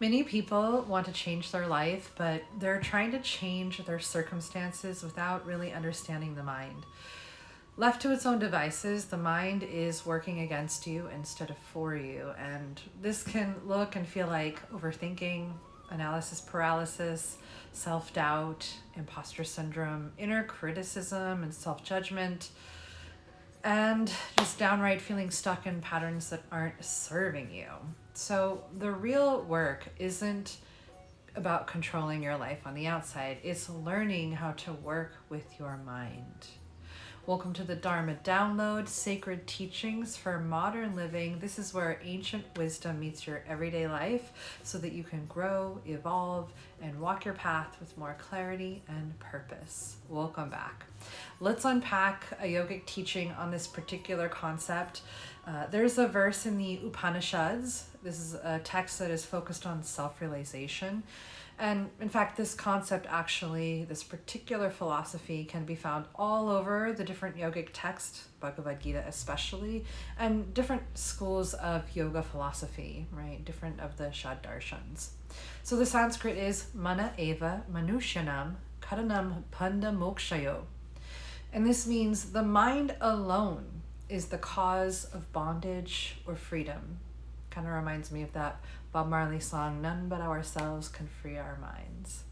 Many people want to change their life, but they're trying to change their circumstances without really understanding the mind. Left to its own devices, the mind is working against you instead of for you. And this can look and feel like overthinking, analysis paralysis, self-doubt, imposter syndrome, inner criticism and self-judgment, and just downright feeling stuck in patterns that aren't serving you. So the real work isn't about controlling your life on the outside. It's learning how to work with your mind. Welcome to the Dharma Download, Sacred Teachings for Modern Living. This is where ancient wisdom meets your everyday life so that you can grow, evolve, and walk your path with more clarity and purpose. Welcome back. Let's unpack a yogic teaching on this particular concept. There's a verse in the Upanishads. This is a text that is focused on self-realization. And in fact, this concept actually, this particular philosophy can be found all over the different yogic texts, Bhagavad Gita especially, and different schools of yoga philosophy, right? Different of the Shad-darshans. So the Sanskrit is mana eva manuṣyāṇāṁ kāraṇaṁ bandha-mokṣayoḥ. And this means the mind alone is the cause of bondage or freedom. Kind of reminds me of that Bob Marley song, "None but ourselves can free our minds."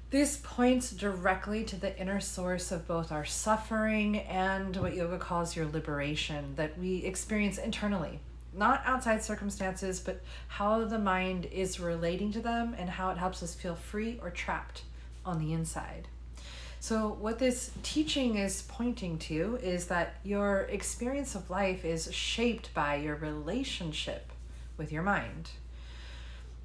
This points directly to the inner source of both our suffering and what yoga calls your liberation that we experience internally. Not outside circumstances, but how the mind is relating to them and how it helps us feel free or trapped on the inside. So what this teaching is pointing to is that your experience of life is shaped by your relationship with your mind.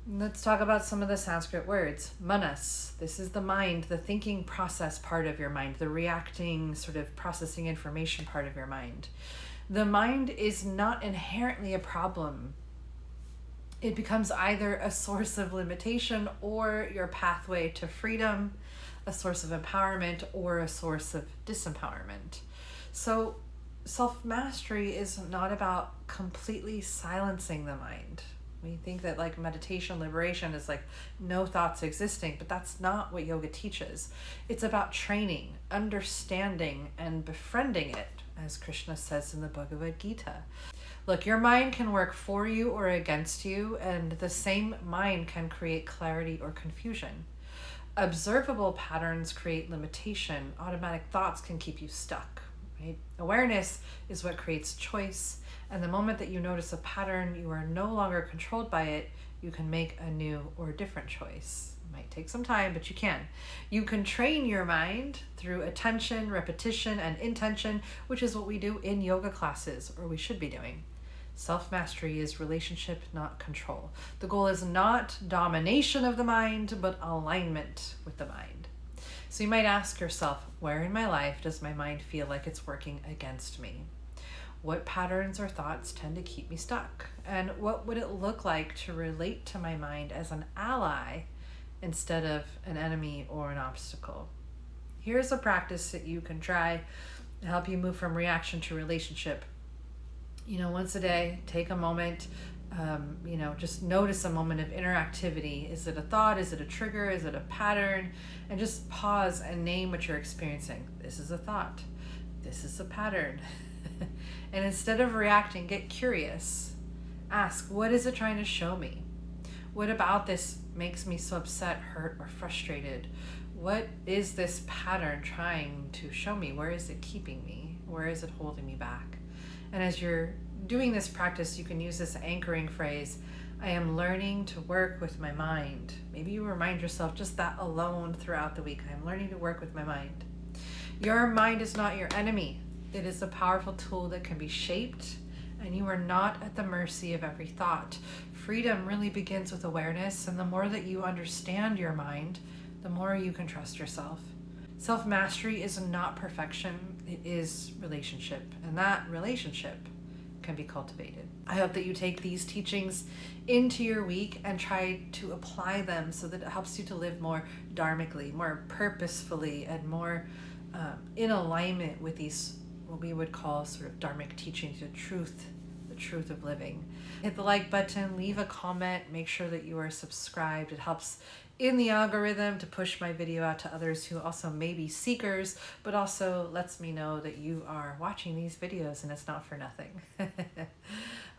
Let's talk about some of the Sanskrit words. Manas, this is the mind, the thinking process part of your mind, the reacting, sort of processing information part of your mind. The mind is not inherently a problem. It becomes either a source of limitation or your pathway to freedom, a source of empowerment, or a source of disempowerment. So self-mastery is not about completely silencing the mind. We think that like meditation, liberation is like no thoughts existing, but that's not what yoga teaches. It's about training, understanding, and befriending it, as Krishna says in the Bhagavad Gita. Look, your mind can work for you or against you, and the same mind can create clarity or confusion. Observable patterns create limitation. Automatic thoughts can keep you stuck, right? Awareness is what creates choice. And the moment that you notice a pattern, you are no longer controlled by it. You can make a new or different choice. It might take some time, but you can. You can train your mind through attention, repetition, and intention, which is what we do in yoga classes, or we should be doing. Self-mastery is relationship, not control. The goal is not domination of the mind, but alignment with the mind. So you might ask yourself, where in my life does my mind feel like it's working against me? What patterns or thoughts tend to keep me stuck? And what would it look like to relate to my mind as an ally instead of an enemy or an obstacle? Here's a practice that you can try to help you move from reaction to relationship. Once a day, take a moment, just notice a moment of interactivity. Is it a thought? Is it a trigger? Is it a pattern? And just pause and name what you're experiencing. This is a thought. This is a pattern. And instead of reacting, get curious. Ask, what is it trying to show me? What about this makes me so upset, hurt, or frustrated? What is this pattern trying to show me? Where is it keeping me? Where is it holding me back? And as you're doing this practice, you can use this anchoring phrase, I am learning to work with my mind. Maybe you remind yourself just that alone throughout the week. I am learning to work with my mind. Your mind is not your enemy. It is a powerful tool that can be shaped, and you are not at the mercy of every thought. Freedom really begins with awareness, and the more that you understand your mind, the more you can trust yourself. Self-mastery is not perfection, it is relationship, and that relationship can be cultivated. I hope that you take these teachings into your week and try to apply them so that it helps you to live more dharmically, more purposefully, and more in alignment with these, what we would call sort of dharmic teachings, the truth of living. Hit the like button, leave a comment, make sure that you are subscribed. It helps in the algorithm to push my video out to others who also may be seekers, but also lets me know that you are watching these videos and it's not for nothing.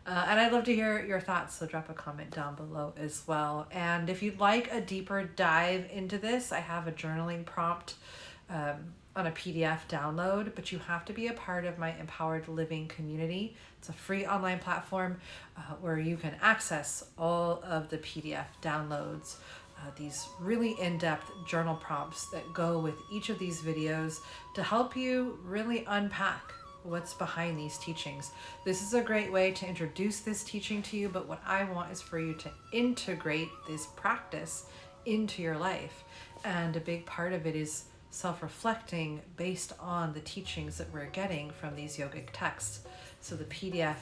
And I'd love to hear your thoughts, so drop a comment down below as well. And if you'd like a deeper dive into this, I have a journaling prompt on a PDF download, but you have to be a part of my Empowered Living community. It's a free online platform where you can access all of the PDF downloads, these really in-depth journal prompts that go with each of these videos to help you really unpack what's behind these teachings. This is a great way to introduce this teaching to you, but what I want is for you to integrate this practice into your life. And a big part of it is self-reflecting based on the teachings that we're getting from these yogic texts. So the PDF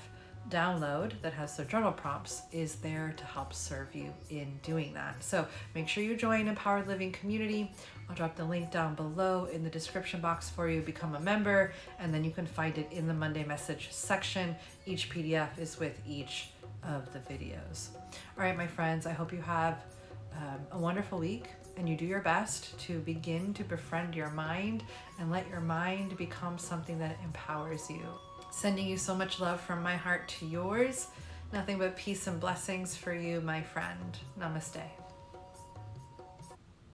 download that has the journal prompts is there to help serve you in doing that. So make sure you join Empowered Living community. I'll drop the link down below in the description box for you. Become a member, and then you can find it in the Monday message section. Each PDF is with each of the videos. All right, my friends, I hope you have a wonderful week, and you do your best to begin to befriend your mind and let your mind become something that empowers you. Sending you so much love from my heart to yours. Nothing but peace and blessings for you, my friend. Namaste.